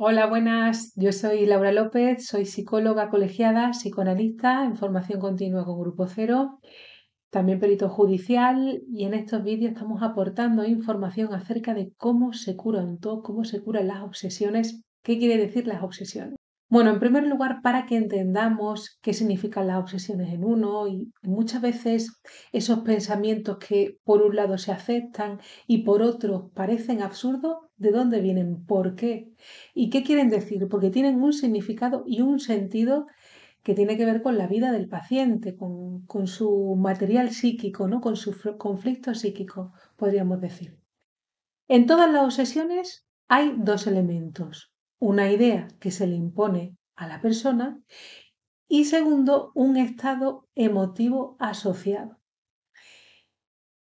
Hola, buenas. Yo soy Laura López, soy psicóloga colegiada, psicoanalista en formación continua con Grupo Cero, también perito judicial y en estos vídeos estamos aportando información acerca de cómo se cura un TOC, cómo se curan las obsesiones. ¿Qué quiere decir las obsesiones? Bueno, en primer lugar, para que entendamos qué significan las obsesiones en uno y muchas veces esos pensamientos que por un lado se aceptan y por otro parecen absurdos, ¿de dónde vienen? ¿Por qué? ¿Y qué quieren decir? Porque tienen un significado y un sentido que tiene que ver con la vida del paciente, con su material psíquico, ¿no? Con su conflicto psíquico, podríamos decir. En todas las obsesiones hay dos elementos. Una idea que se le impone a la persona y segundo, un estado emotivo asociado.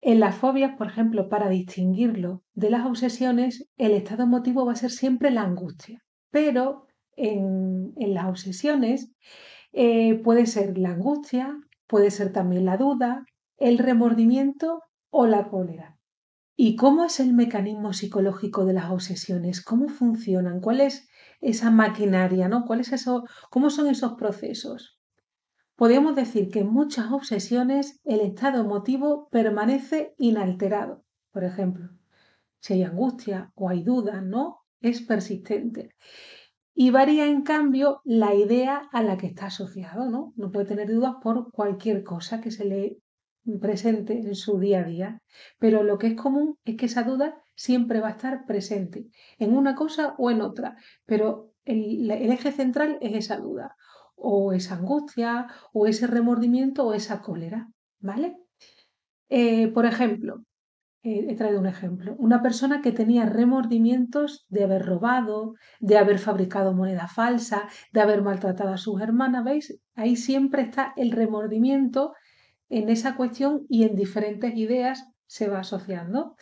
En las fobias, por ejemplo, para distinguirlo de las obsesiones, el estado emotivo va a ser siempre la angustia. Pero en las obsesiones puede ser la angustia, puede ser también la duda, el remordimiento o la cólera. ¿Y cómo es el mecanismo psicológico de las obsesiones? ¿Cómo funcionan? ¿Cuál es esa maquinaria, ¿no? ¿Cómo son esos procesos? Podríamos decir que en muchas obsesiones el estado emotivo permanece inalterado. Por ejemplo, si hay angustia o hay duda, ¿no? Es persistente. Y varía en cambio la idea a la que está asociado, ¿no? No puede tener dudas por cualquier cosa que se le presente en su día a día, pero lo que es común es que esa duda siempre va a estar presente en una cosa o en otra, pero el eje central es esa duda, o esa angustia, o ese remordimiento, o esa cólera, ¿vale? Por ejemplo, he traído un ejemplo. Una persona que tenía remordimientos de haber robado, de haber fabricado moneda falsa, de haber maltratado a sus hermanas, ¿veis? Ahí siempre está el remordimiento en esa cuestión y en diferentes ideas se va asociando.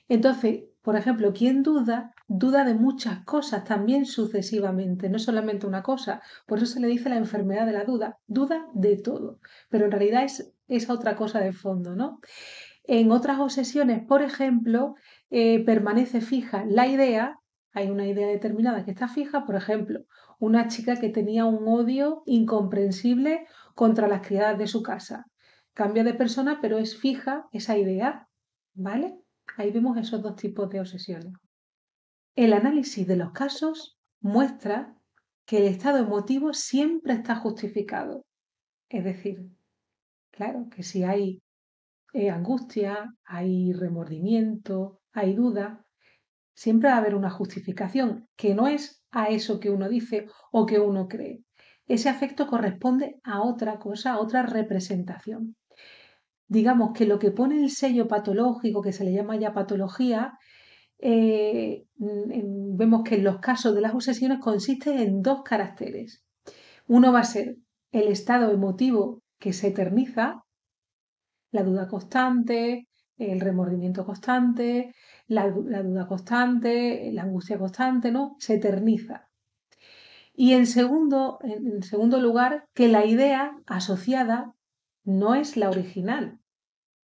Entonces, por ejemplo, quien duda, duda de muchas cosas también sucesivamente, no solamente una cosa. Por eso se le dice la enfermedad de la duda, duda de todo, pero en realidad es otra cosa de fondo, ¿no? En otras obsesiones, por ejemplo, permanece fija la idea, hay una idea determinada que está fija, por ejemplo, una chica que tenía un odio incomprensible contra las criadas de su casa. Cambia de persona, pero es fija esa idea, ¿vale? Ahí vemos esos dos tipos de obsesiones. El análisis de los casos muestra que el estado emotivo siempre está justificado. Es decir, claro, que si hay angustia, hay remordimiento, hay duda, siempre va a haber una justificación, que no es a eso que uno dice o que uno cree. Ese afecto corresponde a otra cosa, a otra representación. Digamos que lo que pone el sello patológico, que se le llama ya patología, vemos que en los casos de las obsesiones consiste en dos caracteres. Uno va a ser el estado emotivo que se eterniza, la duda constante, el remordimiento constante, la duda constante, la angustia constante, ¿no? Se eterniza. Y en segundo lugar, que la idea asociada no es la original,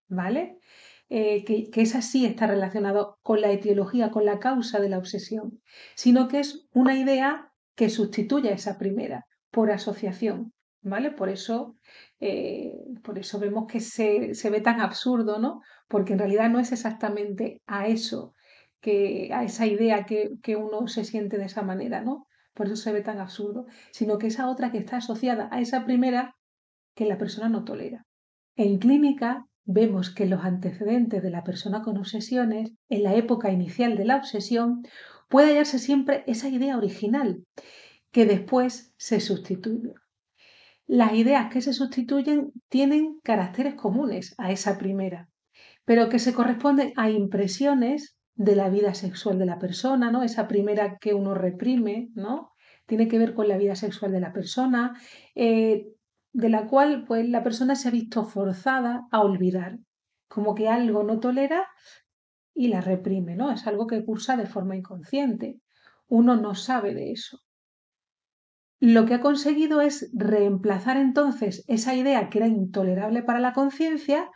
¿vale? Que esa sí está relacionado con la etiología, con la causa de la obsesión, sino que es una idea que sustituye a esa primera por asociación, ¿vale? Por eso vemos que se ve tan absurdo, ¿no? Porque en realidad no es exactamente a eso, a esa idea que uno se siente de esa manera, ¿no? Por eso se ve tan absurdo, sino que esa otra que está asociada a esa primera que la persona no tolera. En clínica vemos que los antecedentes de la persona con obsesiones, en la época inicial de la obsesión, puede hallarse siempre esa idea original, que después se sustituye. Las ideas que se sustituyen tienen caracteres comunes a esa primera, pero que se corresponden a impresiones de la vida sexual de la persona, ¿no? Esa primera que uno reprime, ¿no? Tiene que ver con la vida sexual de la persona, de la cual pues la persona se ha visto forzada a olvidar, como que algo no tolera y la reprime, ¿no? Es algo que cursa de forma inconsciente. Uno no sabe de eso. Lo que ha conseguido es reemplazar entonces esa idea que era intolerable para la conciencia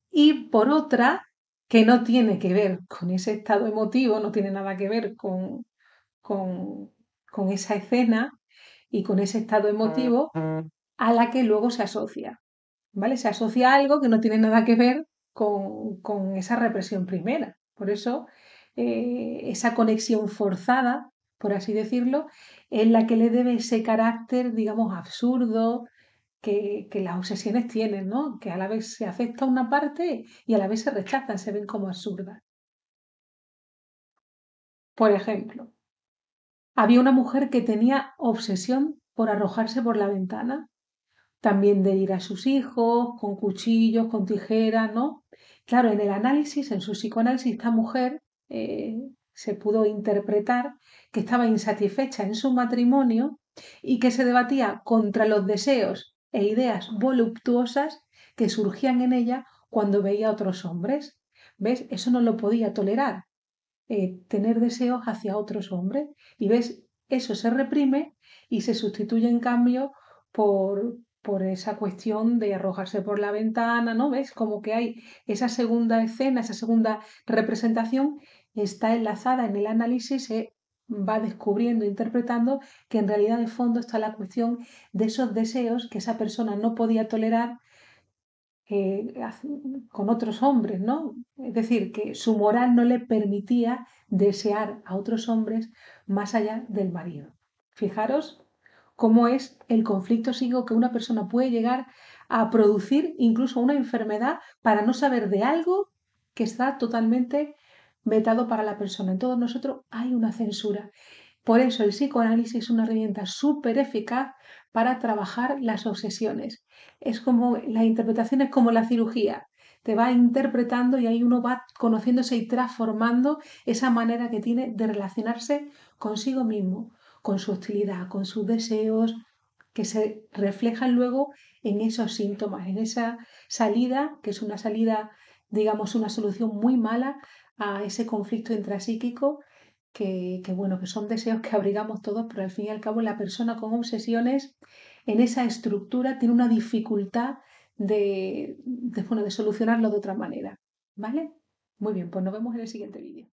y por otra que no tiene que ver con ese estado emotivo, no tiene nada que ver con con esa escena y con ese estado emotivo a la que luego se asocia, ¿vale? Se asocia a algo que no tiene nada que ver con esa represión primera. Por eso, esa conexión forzada, por así decirlo, es la que le debe ese carácter, digamos, absurdo que las obsesiones tienen, ¿no? Que a la vez se acepta una parte y a la vez se rechazan, se ven como absurdas. Por ejemplo, había una mujer que tenía obsesión por arrojarse por la ventana, también de ir a sus hijos con cuchillos, con tijeras, ¿no? Claro, en el análisis, en su psicoanálisis, esta mujer se pudo interpretar que estaba insatisfecha en su matrimonio y que se debatía contra los deseos e ideas voluptuosas que surgían en ella cuando veía a otros hombres. ¿Ves? Eso no lo podía tolerar, tener deseos hacia otros hombres. Y ves, eso se reprime y se sustituye en cambio por esa cuestión de arrojarse por la ventana, ¿no? ¿Ves? Como que hay esa segunda escena, esa segunda representación está enlazada en el análisis, se va descubriendo, interpretando que en realidad de fondo está la cuestión de esos deseos que esa persona no podía tolerar con otros hombres, ¿no? Es decir, que su moral no le permitía desear a otros hombres más allá del marido. Fijaros cómo es el conflicto psíquico que una persona puede llegar a producir incluso una enfermedad para no saber de algo que está totalmente vetado para la persona. En todos nosotros hay una censura. Por eso el psicoanálisis es una herramienta súper eficaz para trabajar las obsesiones. Es como la interpretación es como la cirugía. Te va interpretando y ahí uno va conociéndose y transformando esa manera que tiene de relacionarse consigo mismo, con su hostilidad, con sus deseos, que se reflejan luego en esos síntomas, en esa salida, que es una salida, digamos, una solución muy mala a ese conflicto intrapsíquico bueno, que son deseos que abrigamos todos, pero al fin y al cabo la persona con obsesiones en esa estructura tiene una dificultad bueno, de solucionarlo de otra manera, ¿vale? Muy bien, pues nos vemos en el siguiente vídeo.